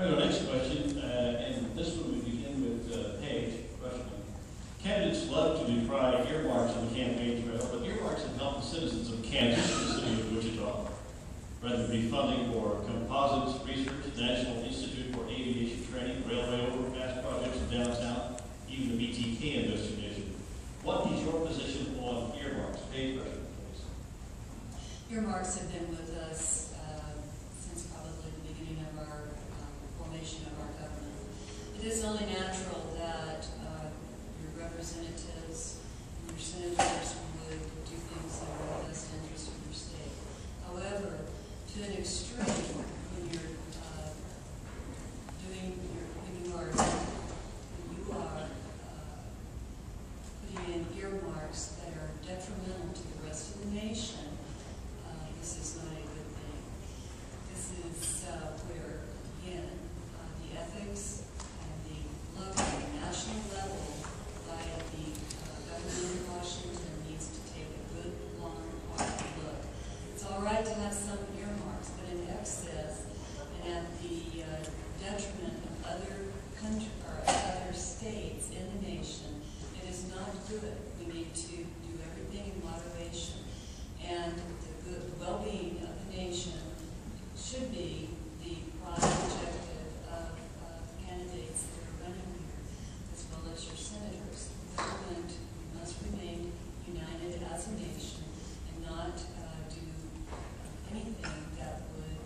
All right, our next question, and this one we begin with Paige, Rutschmann. Candidates love to decry earmarks on the campaign trail, but earmarks have helped the citizens of Kansas and the city of Wichita. Whether it be funding for composites research, National Institute for Aviation Training, railway overpass projects in downtown, even the BTK investigation. What is your position on earmarks? Paige, Rutschmann, please. Earmarks have been with us since probably the beginning of our formation of our government. It is only natural that your representatives and your senators would do things that are in the best interest of your state. However, to an extreme, when you are putting in earmarks that are detrimental to the rest of the nation, this is not a good thing. This is where, again, the ethics and the local and national level by the government in Washington needs to take a good, long, hard look. It's all right to have some earmarks, but in excess and at the detriment of other countries or other states in the nation, it is not good. We need to do everything in moderation, and the well-being of the nation should be the prime objective of the candidates that are running here, as well as your senators. The government must remain united as a nation and not do anything that would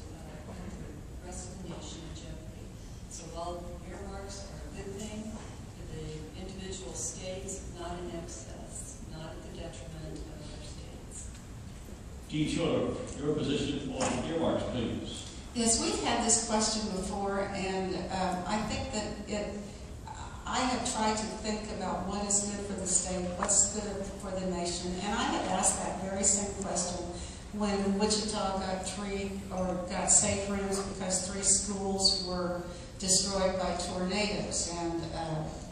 put the rest of the nation in jeopardy. So while earmarks are a good thing for the individual states, not in excess, not at the detriment of other states. Dean Schodorf, your position on earmarks, please. Yes, we've had this question before, and I think that I have tried to think about what is good for the state, what's good for the nation, and I had asked that very same question when Wichita got safe rooms because 3 schools were destroyed by tornadoes and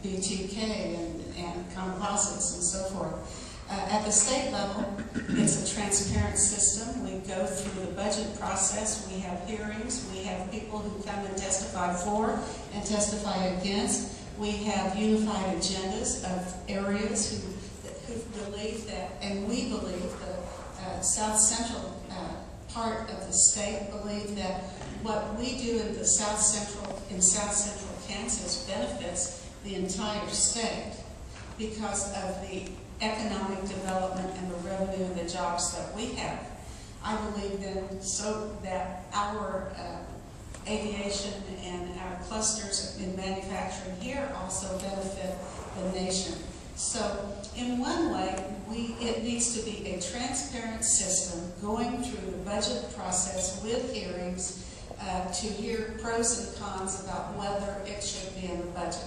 BTK and composites and so forth. At the state level, it's a transparent system. We go through the budget process. We have hearings. We have people who come and testify for and testify against. We have unified agendas of areas who believe that, and we believe the South Central part of the state believe that what we do in the South Central Kansas benefits the entire state because of the economic development and the revenue and the jobs that we have. I believe then so that our aviation and our clusters in manufacturing here also benefit the nation. So in one way, it needs to be a transparent system going through the budget process with hearings to hear pros and cons about whether it should be in the budget.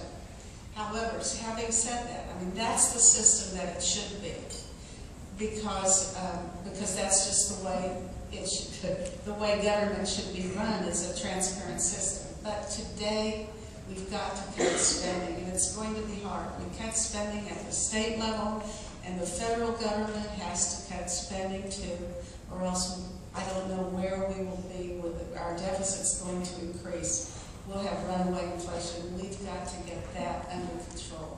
However, having said that, I mean, that's the system that it should be, because that's just the way it should, the way government should be run is a transparent system. But today, we've got to cut spending, and it's going to be hard. We cut spending at the state level, and the federal government has to cut spending too, or else I don't know where we will be with our deficits going to increase. We'll have runaway inflation. We've got to get that under control.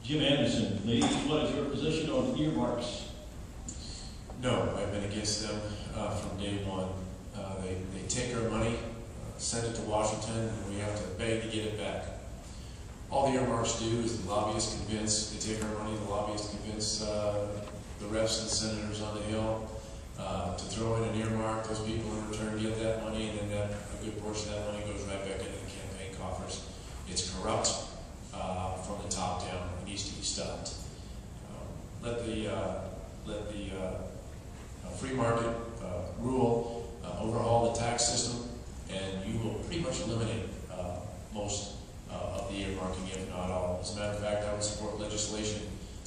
Jim Anderson, please, what is your position on earmarks? No, I've been against them from day one. They take our money, send it to Washington, and we have to beg to get it back. All the earmarks do is the lobbyists convince, they take our money, the lobbyists convince the reps and senators on the Hill to throw in an earmark. Those people in return get that money, and then a good portion of that money goes right back into the campaign coffers. It's corrupt from the top down. It needs to be stopped. Let the free market rule, overhaul the tax system, and you will pretty much eliminate most of the earmarking, if not all. As a matter of fact, I would support legislation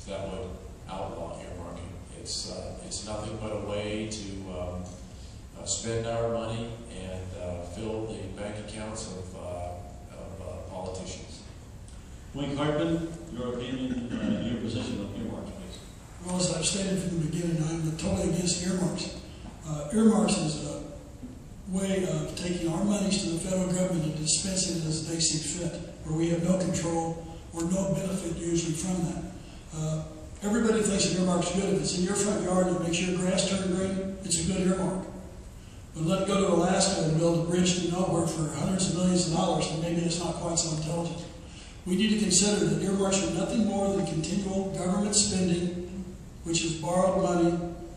that would outlaw earmarking. It's nothing but a way to spend our money and fill the bank accounts of politicians. Wayne Hartman, your opinion, your position on earmarks, please. Well, as I've stated from the beginning, I'm totally against earmarks. Earmarks is way of taking our monies to the federal government and dispensing it as they see fit, where we have no control or no benefit usually from that. Everybody thinks an earmark's good. If it's in your front yard and it makes your grass turn green, it's a good earmark. But let it go to Alaska and build a bridge to nowhere for hundreds of millions of dollars, and maybe it's not quite so intelligent. We need to consider that earmarks are nothing more than continual government spending, which is borrowed money,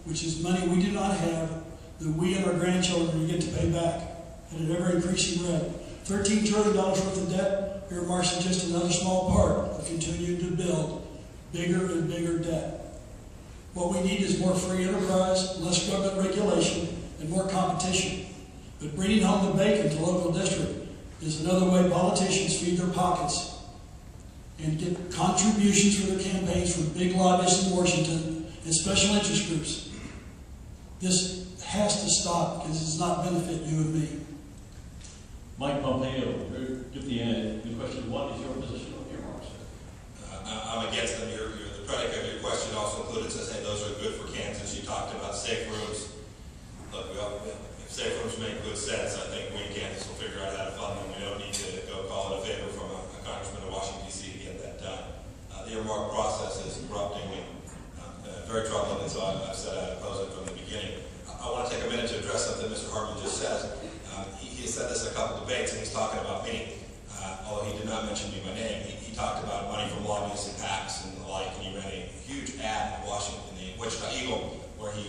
which is money we do not have, that we and our grandchildren get to pay back at an ever-increasing rate. $13 trillion worth of debt, earmarks are just another small part of continuing to build bigger and bigger debt. What we need is more free enterprise, less government regulation, and more competition. But bringing home the bacon to local district is another way politicians feed their pockets and get contributions for their campaigns from big lobbyists in Washington and special interest groups. This has to stop because it does not benefit you and me. Mike Pompeo, give the question. What is your position on earmarks? I'm against them. The predicate of your question also included says, hey, those are good for Kansas. You talked about safe rooms. Look, if safe rooms make good sense, I think we in Kansas will figure out how to fund them. We don't need to go call it a favor from a congressman in Washington, D.C. to get that done. The earmark process is corrupting and very troubling, and so I've said I'd oppose it from the beginning. I want to take a minute to address something Mr. Hartman just said. He said this in a couple debates, and he's talking about me. Although he did not mention me by name, he talked about money from lobbyists and PACs and the like, and he ran a huge ad in Washington, in the Wichita Eagle, where he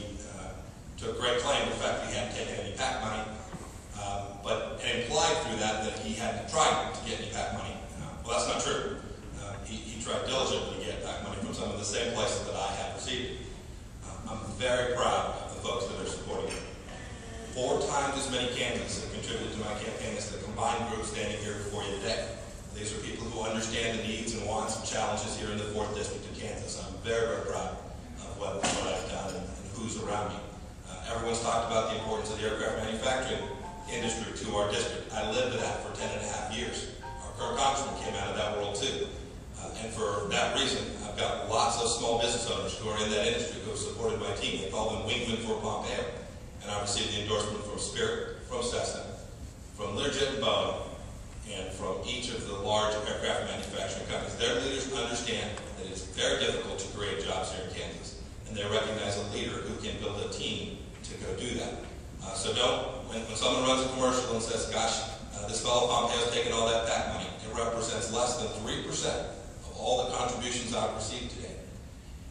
took great claim to the fact that he hadn't taken any PAC money, but it implied through that he hadn't tried to get any PAC money. Well, that's not true. He tried diligently to get PAC money from some of the same places that I have received. I'm very proud of the folks that are supporting me. 4 times as many Kansans have contributed to my campaign as the combined group standing here before you today. These are people who understand the needs and wants and challenges here in the 4th District of Kansas. I'm very, very proud of what I've done and who's around me. Everyone's talked about the importance of the aircraft manufacturing industry to our district. I lived that for 10.5 years. Our current congressman came out of that world too. And for that reason, I've got lots of small business owners who are in that industry who have supported my team. They call them wingmen for Pompeo. And I received the endorsement from Spirit, from Cessna, from Learjet and Boeing, and from each of the large aircraft manufacturing companies. Their leaders understand that it's very difficult to create jobs here in Kansas. And they recognize a leader who can build a team to go do that. So when someone runs a commercial and says, gosh, this fellow Pompeo's taking all that PAC money, it represents less than 3% of all the contributions I've received today.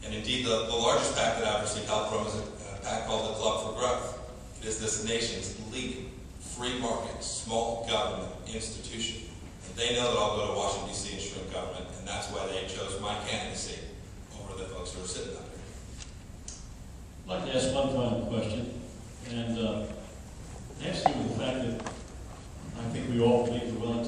And indeed, the largest PAC that I've received help from is a PAC called the Club for Growth. It is this nation's leading free market, small government institution. And they know that I'll go to Washington, D.C. and shrink government, and that's why they chose my candidacy over the folks who are sitting up here. I'd like to ask one final question, and it has to do with the fact that I think we all believe the willing